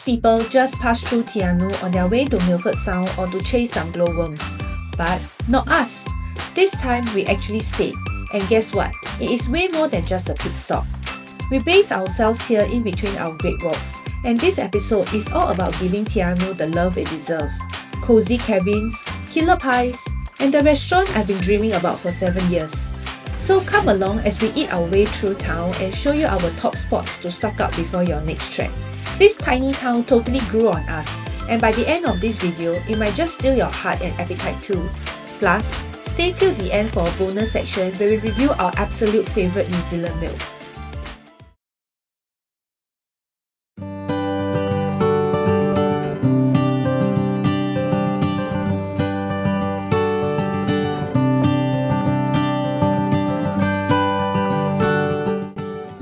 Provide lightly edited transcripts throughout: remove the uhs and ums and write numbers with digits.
Most people just pass through Te Anau on their way to Milford Sound or to chase some glowworms. But not us. This time we actually stayed. And guess what? It is way more than just a pit stop. We base ourselves here in between our great walks, and this episode is all about giving Te Anau the love it deserves. Cozy cabins, killer pies, and the restaurant I've been dreaming about for 7 years. So come along as we eat our way through town and show you our top spots to stock up before your next trek. This tiny town totally grew on us, and by the end of this video, it might just steal your heart and appetite too. Plus, stay till the end for a bonus section where we review our absolute favourite New Zealand milk.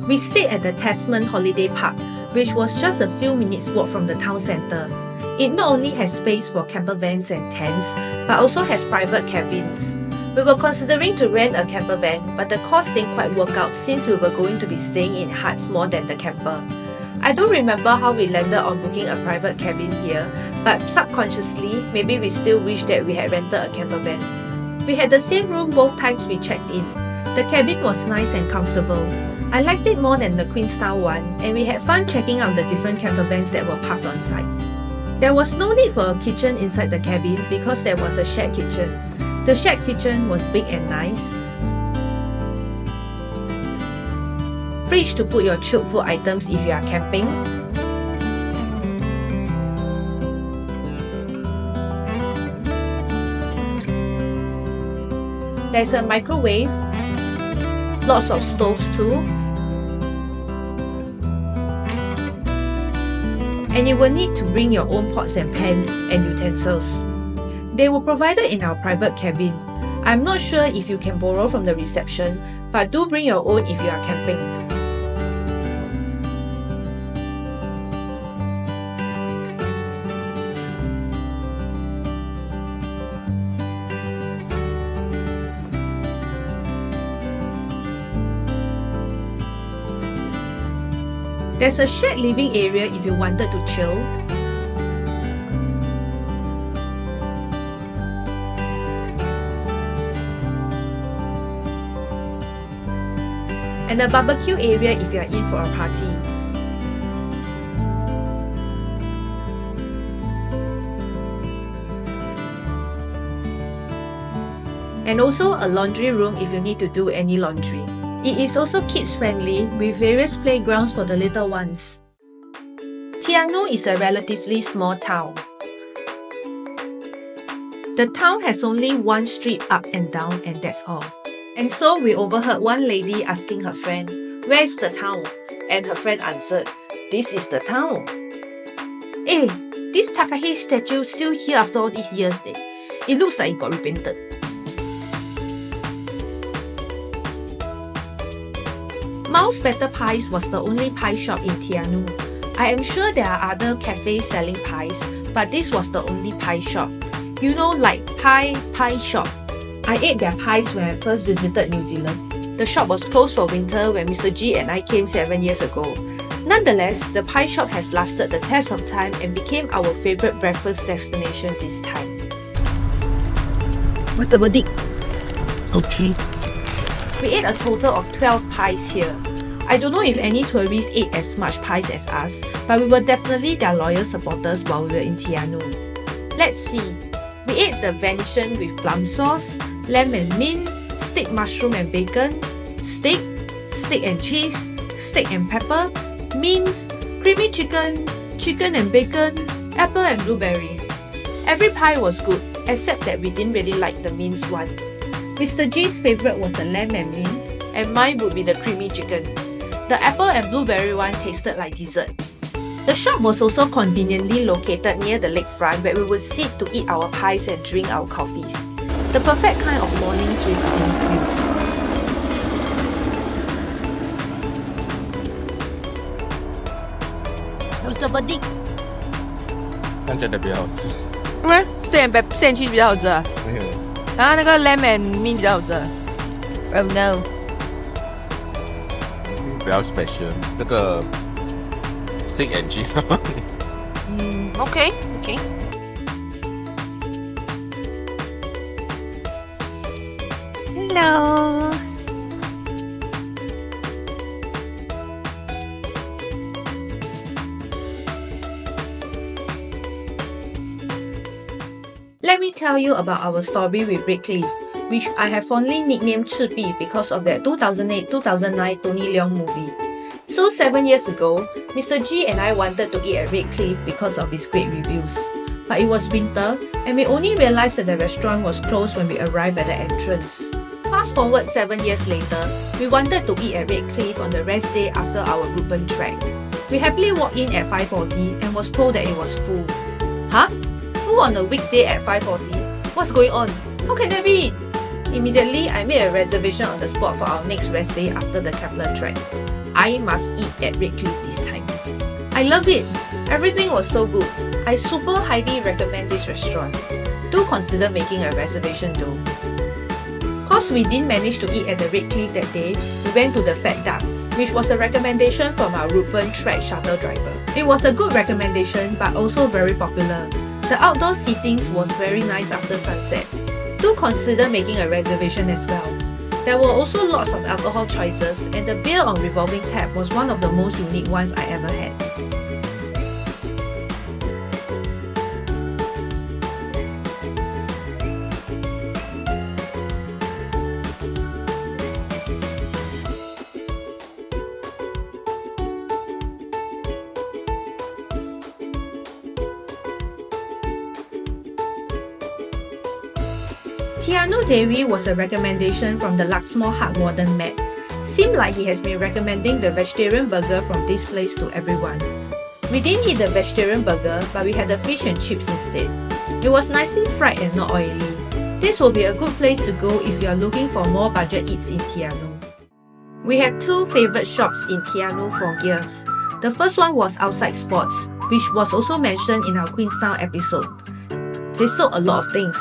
We stayed at the Tasman Holiday Park, which was just a few minutes walk from the town centre. It not only has space for camper vans and tents, but also has private cabins. We were considering to rent a camper van, but the cost didn't quite work out since we were going to be staying in huts more than the camper. I don't remember how we landed on booking a private cabin here, but subconsciously, maybe we still wish that we had rented a camper van. We had the same room both times we checked in. The cabin was nice and comfortable. I liked it more than the Queen-style one, and we had fun checking out the different camper vans that were parked on site. There was no need for a kitchen inside the cabin because there was a shared kitchen. The shared kitchen was big and nice. Fridge to put your chilled food items if you are camping. There's a microwave. Lots of stoves too. And you will need to bring your own pots and pans and utensils. They were provided in our private cabin. I'm not sure if you can borrow from the reception, but do bring your own if you are camping. There's a shared living area if you wanted to chill. And a barbecue area if you are in for a party. And also a laundry room if you need to do any laundry. It is also kids-friendly with various playgrounds for the little ones. Te Anau is a relatively small town. The town has only one street up and down, and that's all. And so we overheard one lady asking her friend, "Where's the town?" And her friend answered, "This is the town." Hey, this Takahi statue still here after all these years. It looks like it got repainted. Mouse Better Pies was the only pie shop in Te Anau. I am sure there are other cafes selling pies, but this was the only pie shop. You know, like pie shop. I ate their pies when I first visited New Zealand. The shop was closed for winter when Mr. G and I came 7 years ago. Nonetheless, the pie shop has lasted the test of time and became our favourite breakfast destination this time. What's the verdict? Okay. We ate a total of 12 pies here. I don't know if any tourists ate as much pies as us, but we were definitely their loyal supporters while we were in Te Anau. Let's see. We ate the venison with plum sauce, lamb and mint, steak mushroom and bacon, steak and cheese, steak and pepper, mince, creamy chicken, chicken and bacon, apple and blueberry. Every pie was good, except that we didn't really like the minced one. Mr. G's favourite was the lamb and mint, and mine would be the creamy chicken. The apple and blueberry one tasted like dessert. The shop was also conveniently located near the lakefront where we would sit to eat our pies and drink our coffees. The perfect kind of mornings with scenic views. What's the verdict? 看起来比较好吃。steak and cheese 比较好吃啊。没有，然后那个 lamb and mint 比较好吃。Oh no！ 比较 special。那个 steak and cheese Okay. Hello. Let me tell you about our story with Redcliff, which I have fondly nicknamed Chibi because of that 2008-2009 Tony Leung movie. So 7 years ago, Mr. G and I wanted to eat at Redcliff because of its great reviews. But it was winter, and we only realized that the restaurant was closed when we arrived at the entrance. Fast forward 7 years later, we wanted to eat at Redcliff on the rest day after our Routeburn trek. We happily walked in at 5:40 and was told that it was full. Huh? Full on a weekday at 5:40? What's going on? How can that be? Immediately, I made a reservation on the spot for our next rest day after the Kepler trek. I must eat at Redcliff this time. I love it! Everything was so good. I super highly recommend this restaurant. Do consider making a reservation though. Cause we didn't manage to eat at the Redcliff that day, we went to the Fat Duck, which was a recommendation from our Routeburn trek shuttle driver. It was a good recommendation but also very popular. The outdoor seatings was very nice after sunset. Do consider making a reservation as well. There were also lots of alcohol choices, and the beer on revolving tap was one of the most unique ones I ever had. Anau Dairy was a recommendation from the Luxmore Hut warden Matt. Seemed like he has been recommending the vegetarian burger from this place to everyone. We didn't eat the vegetarian burger, but we had the fish and chips instead. It was nicely fried and not oily. This will be a good place to go if you are looking for more budget eats in Te Anau. We have two favourite shops in Te Anau for gears. The first one was Outside Sports, which was also mentioned in our Queenstown episode. They sold a lot of things.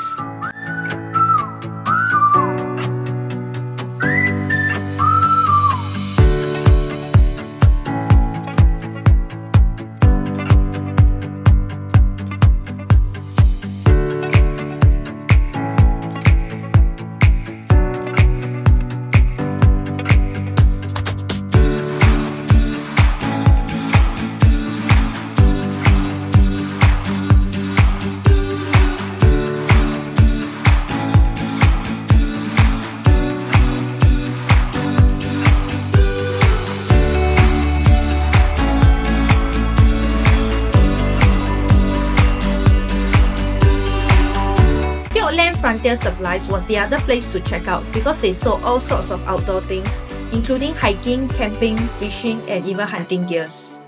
Fiordland Frontier Supplies was the other place to check out because they sold all sorts of outdoor things, including hiking, camping, fishing, and even hunting gears.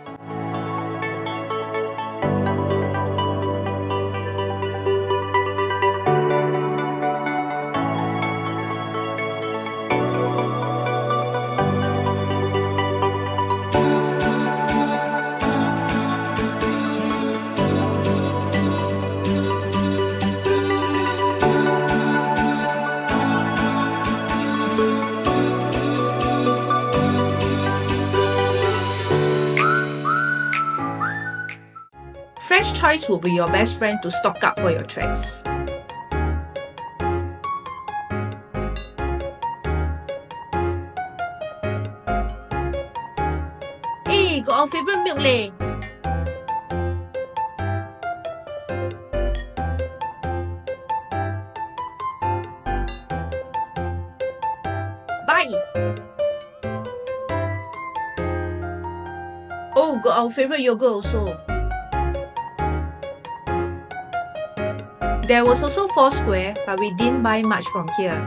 Fresh choice will be your best friend to stock up for your treks. Hey, got our favourite milk leh! Bye! Oh, got our favourite yogurt also. There was also Foursquare, but we didn't buy much from here.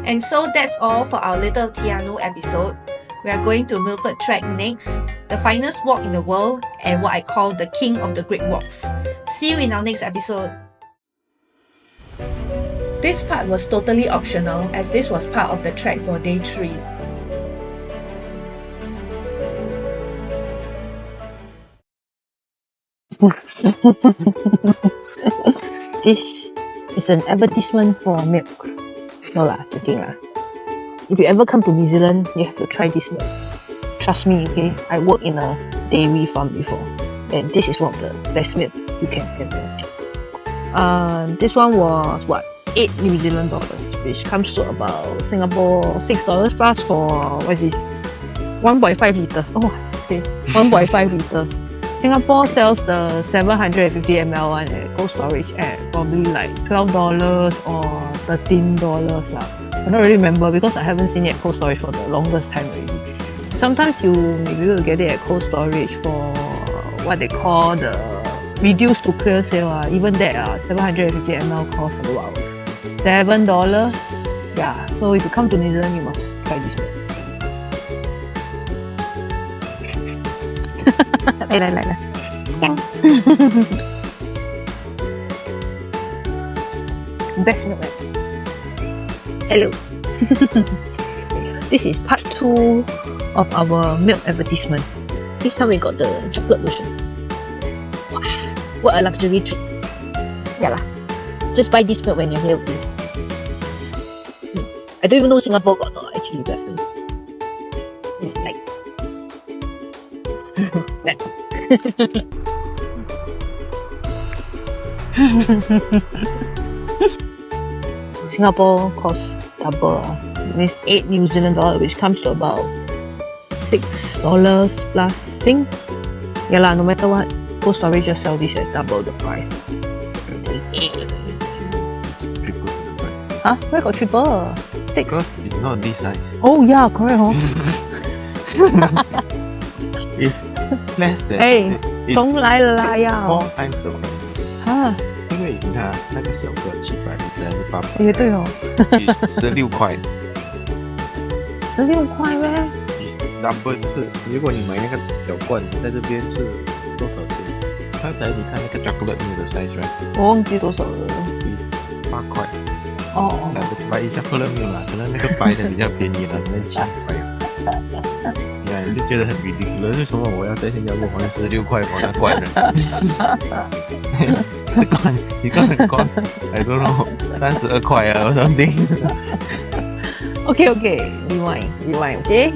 And so that's all for our little Te Anau episode. We are going to Milford Trek next, the finest walk in the world and what I call the king of the great walks. See you in our next episode. This part was totally optional as this was part of the trek for day 3. This is an advertisement for milk. No lah, joking lah. If you ever come to New Zealand, you have to try this milk. Trust me, okay? I worked in a dairy farm before, and this is one of the best milk you can have. This one was what? 8 New Zealand dollars, which comes to about Singapore $6 plus for what is this? 1.5 liters. Oh, okay, 1.5 liters. Singapore sells the 750 ml one at cold storage at probably like $12 or $13 lah. I don't really remember because I haven't seen it at cold storage for the longest time already. Sometimes you may be able to get it at cold storage for what they call the reduced to clear sale. Even that 750 ml costs about $7. Yeah, so if you come to New Zealand, you must try this milk. 来，这样。Best milk. Hello. This is part 2 of our milk advertisement. This time we got the chocolate version. Wow, what a luxury treat. Yeah lah. Just buy this milk when you're healthy. I don't even know Singapore got no actually best milk. Like that. Singapore costs double. It's 8 New Zealand dollars, which comes to about $6 plus Sing. Yeah lah, no matter what, cold storage just sell this at double the price. Huh? Where got triple? 6. Because it's not this size. Oh yeah, correct huh? It's less than. Hey, it's 重来了啦要。 4 times the price. 哈，因为你看那个小个700还是800，也对哦。 16块。16块咩？ number 就是如果你买那个小罐，在这边是多少钱？刚才你看那个 chocolate milk 的 size right？ 我忘记多少了。 8块。哦。买一下 chocolate milk 啦，可能那个白的比较便宜啦，可能7块。你就觉得很 ridiculous， 为什么我要在新加坡还16块for那罐呢？这罐一个很 cost I don't know 32块啊 or something。Okay, rewind, okay?